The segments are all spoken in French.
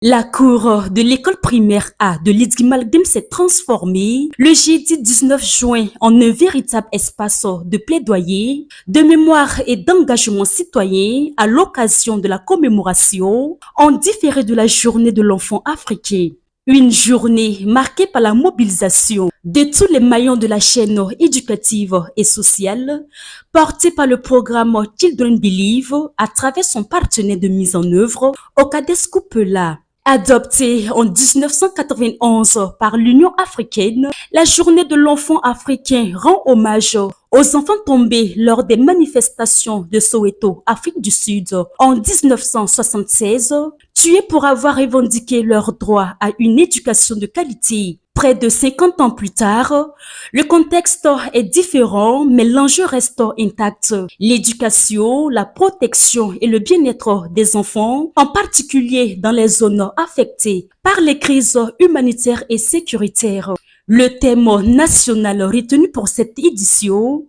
La cour de l'école primaire A de Lidguimalgdim s'est transformée le jeudi 19 juin en un véritable espace de plaidoyer, de mémoire et d'engagement citoyen à l'occasion de la commémoration en différé de la journée de l'enfant africain. Une journée marquée par la mobilisation de tous les maillons de la chaîne éducative et sociale, portée par le programme Children Believe à travers son partenaire de mise en œuvre, Okades Kupela. Adoptée en 1991 par l'Union africaine, la journée de l'enfant africain rend hommage aux enfants tombés lors des manifestations de Soweto, Afrique du Sud, en 1976, tués pour avoir revendiqué leur droit à une éducation de qualité. Près de 50 ans plus tard, le contexte est différent, mais l'enjeu reste intact. L'éducation, la protection et le bien-être des enfants, en particulier dans les zones affectées par les crises humanitaires et sécuritaires. Le thème national retenu pour cette édition,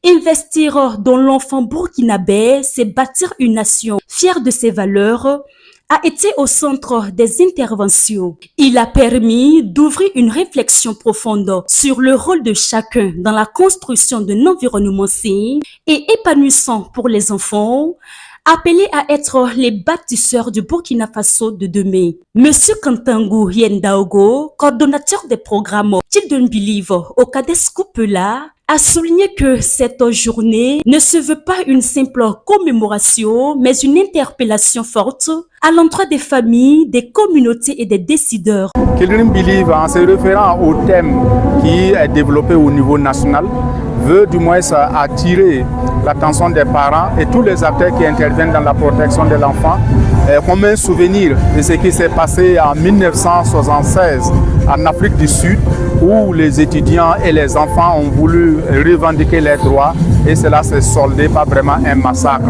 investir dans l'enfant burkinabé, c'est bâtir une nation fière de ses valeurs, a été au centre des interventions. Il a permis d'ouvrir une réflexion profonde sur le rôle de chacun dans la construction d'un environnement sain et épanouissant pour les enfants, appelés à être les bâtisseurs du Burkina Faso de demain. Monsieur Kantangu Yendaogo, coordonnateur des programmes Children Believe au Okades Kupela, a souligné que cette journée ne se veut pas une simple commémoration, mais une interpellation forte à l'endroit des familles, des communautés et des décideurs. Children Believe, en se référant au thème qui est développé au niveau national, veut du moins attirer l'attention des parents et tous les acteurs qui interviennent dans la protection de l'enfant comme un souvenir de ce qui s'est passé en 1976 en Afrique du Sud, où les étudiants et les enfants ont voulu revendiquer leurs droits et cela s'est soldé par vraiment un massacre.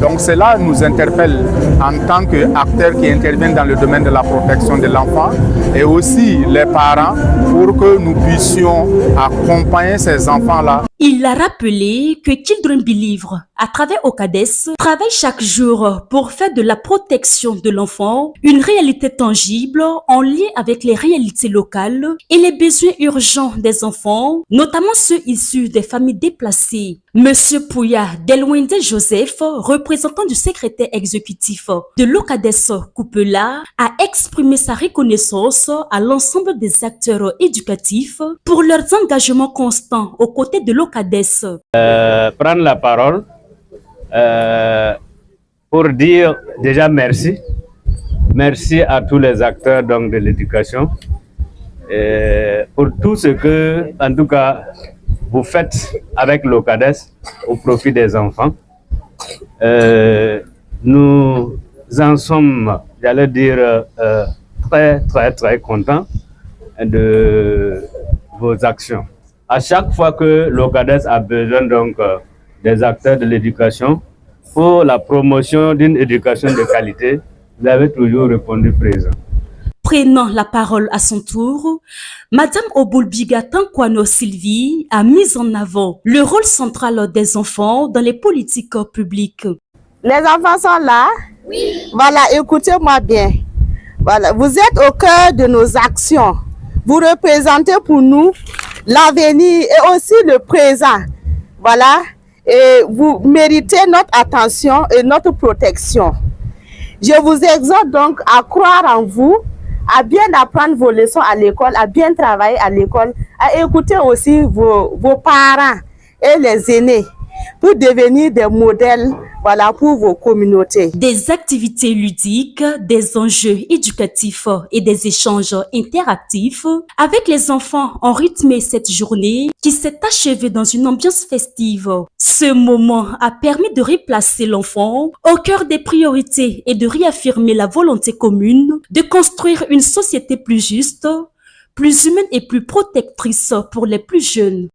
Donc cela nous interpelle en tant qu'acteurs qui interviennent dans le domaine de la protection de l'enfant et aussi les parents pour que nous puissions accompagner ces enfants-là. Il a rappelé que Children Believe, à travers Okades, travaille chaque jour pour faire de la protection de l'enfant une réalité tangible en lien avec les réalités locales et les besoins urgents des enfants, notamment ceux issus des familles déplacées. Monsieur Pouya Delwinde Joseph, représentant du secrétaire exécutif de l'Okades Kupela, a exprimé sa reconnaissance à l'ensemble des acteurs éducatifs pour leurs engagements constants aux côtés de l'Okades. Prendre la parole pour dire déjà merci. Merci à tous les acteurs donc, de l'éducation pour tout ce que, en tout cas, vous faites avec l'Okades au profit des enfants. Nous en sommes, j'allais dire, très contents de vos actions. À chaque fois que l'Okades a besoin donc des acteurs de l'éducation pour la promotion d'une éducation de qualité, vous avez toujours répondu présent. Prenant la parole à son tour, Madame Oboulbiga Tankwano Sylvie a mis en avant le rôle central des enfants dans les politiques publiques. Les enfants sont là? Oui. Voilà, écoutez-moi bien. Voilà, vous êtes au cœur de nos actions. Vous représentez pour nous l'avenir et aussi le présent. Voilà, et vous méritez notre attention et notre protection. Je vous exhorte donc à croire en vous, à bien apprendre vos leçons à l'école, à bien travailler à l'école, à écouter aussi vos parents et les aînés pour devenir des modèles, voilà, pour vos communautés. Des activités ludiques, des enjeux éducatifs et des échanges interactifs avec les enfants ont rythmé cette journée qui s'est achevée dans une ambiance festive. Ce moment a permis de replacer l'enfant au cœur des priorités et de réaffirmer la volonté commune de construire une société plus juste, plus humaine et plus protectrice pour les plus jeunes.